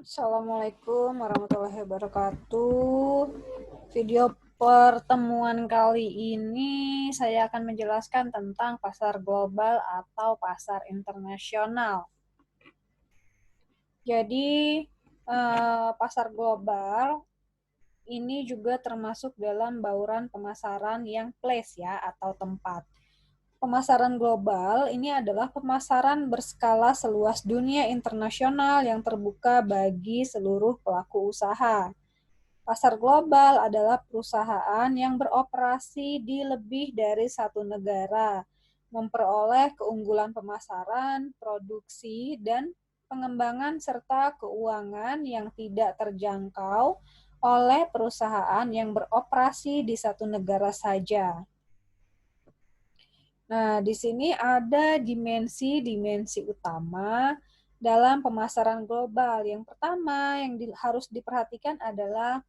Assalamualaikum warahmatullahi wabarakatuh. Video pertemuan kali ini saya akan menjelaskan tentang pasar global atau pasar internasional. Jadi, pasar global ini juga termasuk dalam bauran pemasaran yang place ya atau tempat. Pemasaran global ini adalah pemasaran berskala seluas dunia internasional yang terbuka bagi seluruh pelaku usaha. Pasar global adalah perusahaan yang beroperasi di lebih dari satu negara, memperoleh keunggulan pemasaran, produksi, dan pengembangan serta keuangan yang tidak terjangkau oleh perusahaan yang beroperasi di satu negara saja. Nah, di sini ada dimensi-dimensi utama dalam pemasaran global. Yang pertama yang harus diperhatikan adalah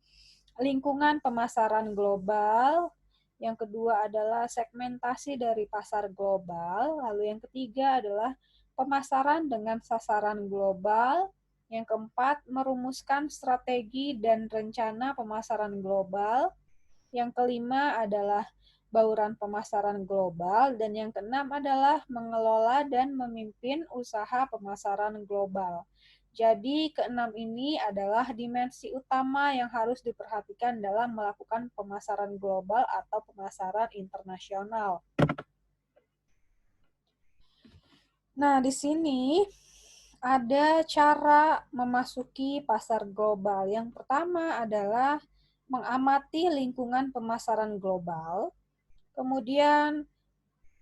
lingkungan pemasaran global. Yang kedua adalah segmentasi dari pasar global. Lalu yang ketiga adalah pemasaran dengan sasaran global. Yang keempat, merumuskan strategi dan rencana pemasaran global. Yang kelima adalah bauran pemasaran global, dan yang keenam adalah mengelola dan memimpin usaha pemasaran global. Jadi keenam ini adalah dimensi utama yang harus diperhatikan dalam melakukan pemasaran global atau pemasaran internasional. Nah, di sini ada cara memasuki pasar global. Yang pertama adalah mengamati lingkungan pemasaran global. Kemudian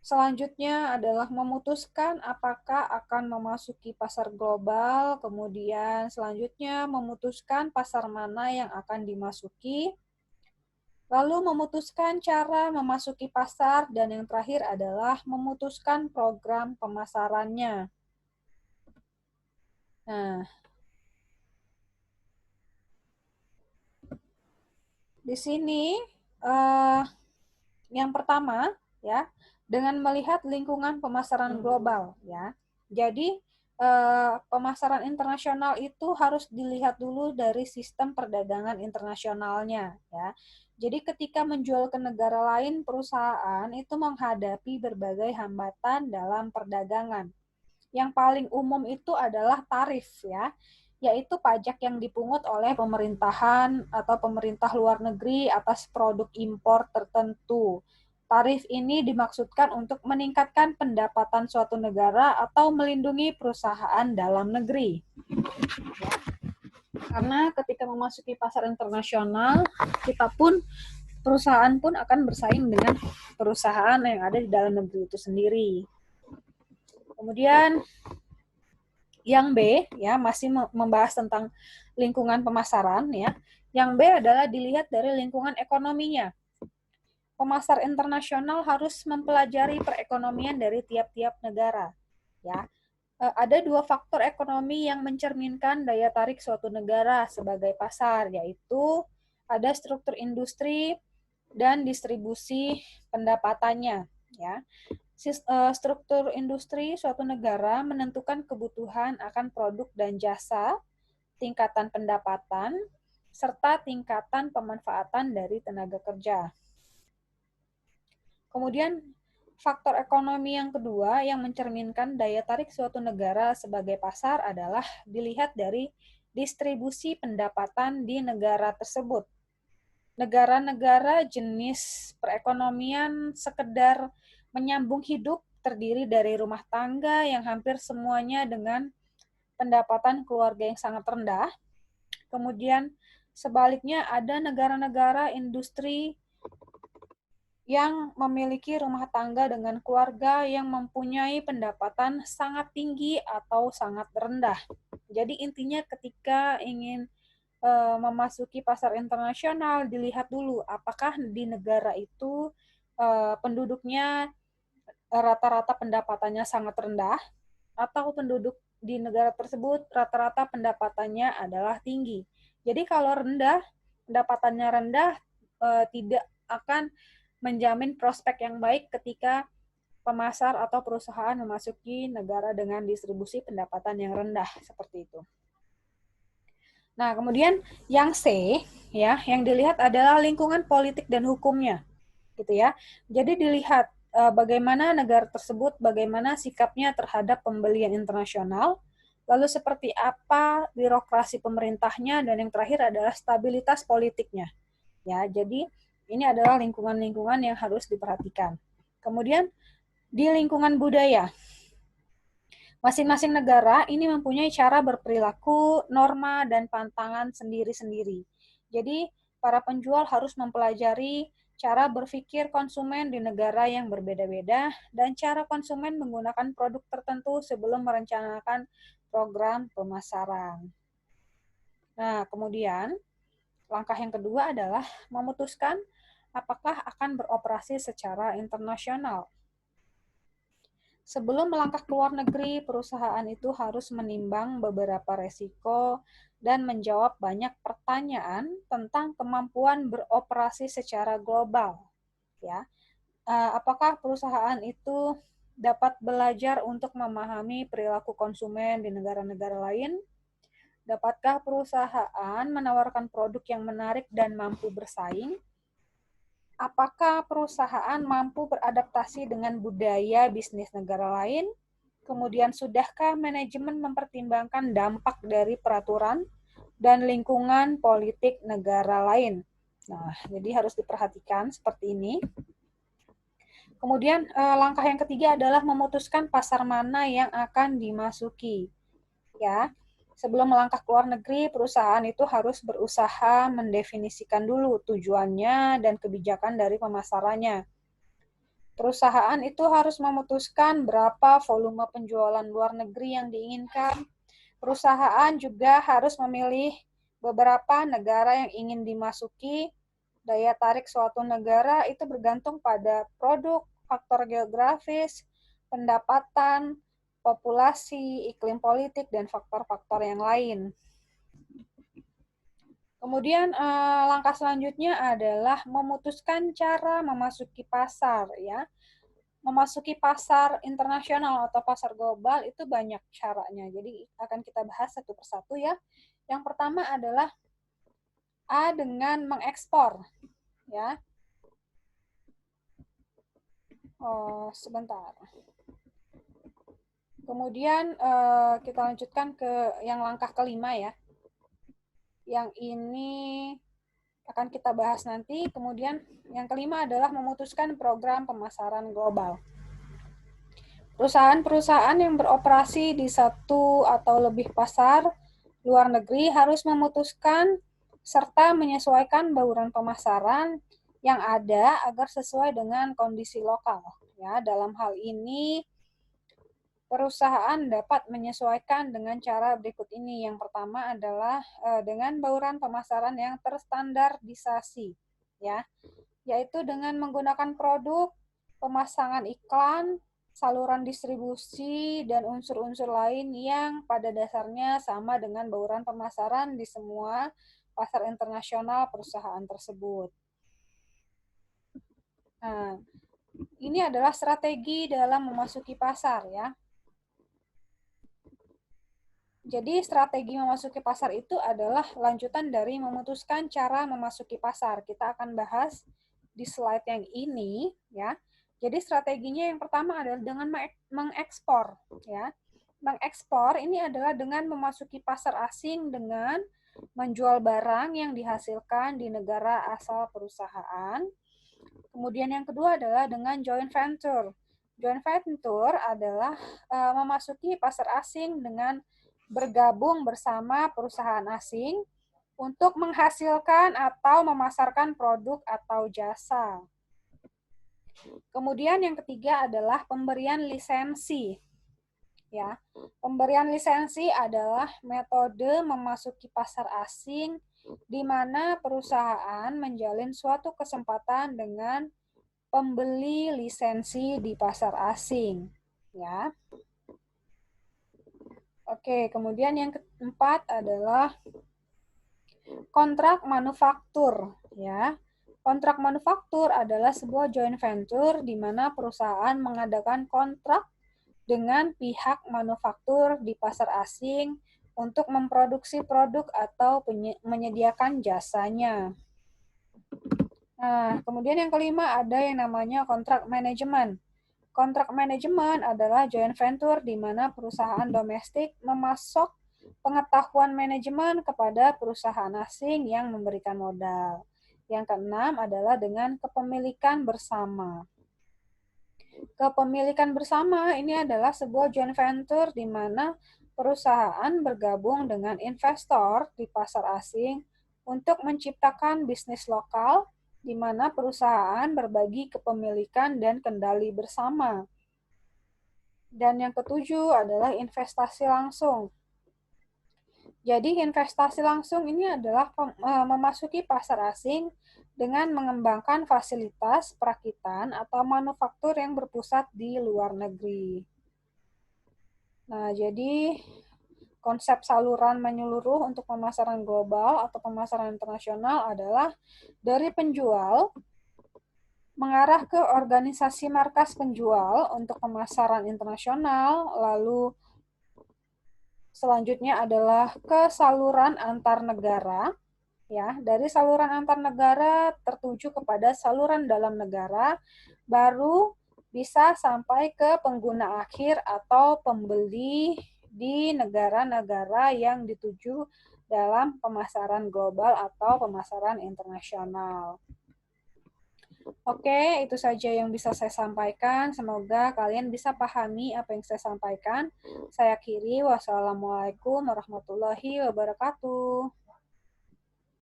selanjutnya adalah memutuskan apakah akan memasuki pasar global, kemudian selanjutnya memutuskan pasar mana yang akan dimasuki, lalu memutuskan cara memasuki pasar, dan yang terakhir adalah memutuskan program pemasarannya. Nah, di sini yang pertama ya, dengan melihat lingkungan pemasaran global ya. Jadi pemasaran internasional itu harus dilihat dulu dari sistem perdagangan internasionalnya ya. Jadi ketika menjual ke negara lain, perusahaan itu menghadapi berbagai hambatan dalam perdagangan. Yang paling umum itu adalah tarif ya, yaitu pajak yang dipungut oleh pemerintahan atau pemerintah luar negeri atas produk impor tertentu. Tarif ini dimaksudkan untuk meningkatkan pendapatan suatu negara atau melindungi perusahaan dalam negeri. Karena ketika memasuki pasar internasional, perusahaan pun akan bersaing dengan perusahaan yang ada di dalam negeri itu sendiri. Kemudian yang B ya, masih membahas tentang lingkungan pemasaran ya. Yang B adalah dilihat dari lingkungan ekonominya. Pemasar internasional harus mempelajari perekonomian dari tiap-tiap negara ya. Ada dua faktor ekonomi yang mencerminkan daya tarik suatu negara sebagai pasar, yaitu ada struktur industri dan distribusi pendapatannya ya. Struktur industri suatu negara menentukan kebutuhan akan produk dan jasa, tingkatan pendapatan, serta tingkatan pemanfaatan dari tenaga kerja. Kemudian, faktor ekonomi yang kedua yang mencerminkan daya tarik suatu negara sebagai pasar adalah dilihat dari distribusi pendapatan di negara tersebut. Negara-negara jenis perekonomian sekedar menyambung hidup terdiri dari rumah tangga yang hampir semuanya dengan pendapatan keluarga yang sangat rendah. Kemudian sebaliknya ada negara-negara industri yang memiliki rumah tangga dengan keluarga yang mempunyai pendapatan sangat tinggi atau sangat rendah. Jadi intinya ketika ingin memasuki pasar internasional, dilihat dulu apakah di negara itu penduduknya rata-rata pendapatannya sangat rendah atau penduduk di negara tersebut rata-rata pendapatannya adalah tinggi. Jadi kalau rendah, pendapatannya rendah, tidak akan menjamin prospek yang baik ketika pemasar atau perusahaan memasuki negara dengan distribusi pendapatan yang rendah seperti itu. Nah, kemudian yang C, ya, yang dilihat adalah lingkungan politik dan hukumnya, gitu ya. Jadi dilihat bagaimana negara tersebut, bagaimana sikapnya terhadap pembelian internasional, lalu seperti apa birokrasi pemerintahnya, dan yang terakhir adalah stabilitas politiknya. Ya, jadi ini adalah lingkungan-lingkungan yang harus diperhatikan. Kemudian di lingkungan budaya, masing-masing negara ini mempunyai cara berperilaku, norma, dan pantangan sendiri-sendiri. Jadi, para penjual harus mempelajari cara berpikir konsumen di negara yang berbeda-beda dan cara konsumen menggunakan produk tertentu sebelum merencanakan program pemasaran. Nah, kemudian langkah yang kedua adalah memutuskan apakah akan beroperasi secara internasional. Sebelum melangkah ke luar negeri, perusahaan itu harus menimbang beberapa resiko dan menjawab banyak pertanyaan tentang kemampuan beroperasi secara global. Ya, apakah perusahaan itu dapat belajar untuk memahami perilaku konsumen di negara-negara lain? Dapatkah perusahaan menawarkan produk yang menarik dan mampu bersaing? Apakah perusahaan mampu beradaptasi dengan budaya bisnis negara lain? Kemudian, sudahkah manajemen mempertimbangkan dampak dari peraturan dan lingkungan politik negara lain? Nah, jadi harus diperhatikan seperti ini. Kemudian, langkah yang ketiga adalah memutuskan pasar mana yang akan dimasuki. Ya, sebelum melangkah ke luar negeri, perusahaan itu harus berusaha mendefinisikan dulu tujuannya dan kebijakan dari pemasarannya. Perusahaan itu harus memutuskan berapa volume penjualan luar negeri yang diinginkan. Perusahaan juga harus memilih beberapa negara yang ingin dimasuki. Daya tarik suatu negara itu bergantung pada produk, faktor geografis, pendapatan, populasi, iklim politik, dan faktor-faktor yang lain. Kemudian langkah selanjutnya adalah memutuskan cara memasuki pasar, ya. Memasuki pasar internasional atau pasar global itu banyak caranya. Jadi akan kita bahas satu persatu ya. Yang pertama adalah A dengan mengekspor, ya. Oh, sebentar. Kemudian kita lanjutkan ke yang langkah kelima ya. Yang ini akan kita bahas nanti. Kemudian yang kelima adalah memutuskan program pemasaran global. Perusahaan-perusahaan yang beroperasi di satu atau lebih pasar luar negeri harus memutuskan serta menyesuaikan bauran pemasaran yang ada agar sesuai dengan kondisi lokal. Ya, dalam hal ini perusahaan dapat menyesuaikan dengan cara berikut ini. Yang pertama adalah dengan bauran pemasaran yang terstandarisasi, ya, yaitu dengan menggunakan produk, pemasangan iklan, saluran distribusi, dan unsur-unsur lain yang pada dasarnya sama dengan bauran pemasaran di semua pasar internasional perusahaan tersebut. Nah, ini adalah strategi dalam memasuki pasar, ya. Jadi strategi memasuki pasar itu adalah lanjutan dari memutuskan cara memasuki pasar. Kita akan bahas di slide yang ini, ya. Jadi strateginya yang pertama adalah dengan mengekspor, ya. Mengekspor ini adalah dengan memasuki pasar asing dengan menjual barang yang dihasilkan di negara asal perusahaan. Kemudian yang kedua adalah dengan joint venture. Joint venture adalah memasuki pasar asing dengan bergabung bersama perusahaan asing untuk menghasilkan atau memasarkan produk atau jasa. Kemudian yang ketiga adalah pemberian lisensi. Ya, pemberian lisensi adalah metode memasuki pasar asing di mana perusahaan menjalin suatu kesempatan dengan pembeli lisensi di pasar asing. Ya. Oke, kemudian yang keempat adalah kontrak manufaktur, ya. Kontrak manufaktur adalah sebuah joint venture di mana perusahaan mengadakan kontrak dengan pihak manufaktur di pasar asing untuk memproduksi produk atau menyediakan jasanya. Nah, kemudian yang kelima ada yang namanya kontrak manajemen. Kontrak manajemen adalah joint venture di mana perusahaan domestik memasok pengetahuan manajemen kepada perusahaan asing yang memberikan modal. Yang keenam adalah dengan kepemilikan bersama. Kepemilikan bersama ini adalah sebuah joint venture di mana perusahaan bergabung dengan investor di pasar asing untuk menciptakan bisnis lokal di mana perusahaan berbagi kepemilikan dan kendali bersama. Dan yang ketujuh adalah investasi langsung. Jadi investasi langsung ini adalah memasuki pasar asing dengan mengembangkan fasilitas perakitan atau manufaktur yang berpusat di luar negeri. Nah, jadi konsep saluran menyeluruh untuk pemasaran global atau pemasaran internasional adalah dari penjual mengarah ke organisasi markas penjual untuk pemasaran internasional, lalu selanjutnya adalah ke saluran antar negara, ya. Dari saluran antar negara tertuju kepada saluran dalam negara, baru bisa sampai ke pengguna akhir atau pembeli di negara-negara yang dituju dalam pemasaran global atau pemasaran internasional. Oke, itu saja yang bisa saya sampaikan. Semoga kalian bisa pahami apa yang saya sampaikan. Saya akhiri. Wassalamualaikum warahmatullahi wabarakatuh.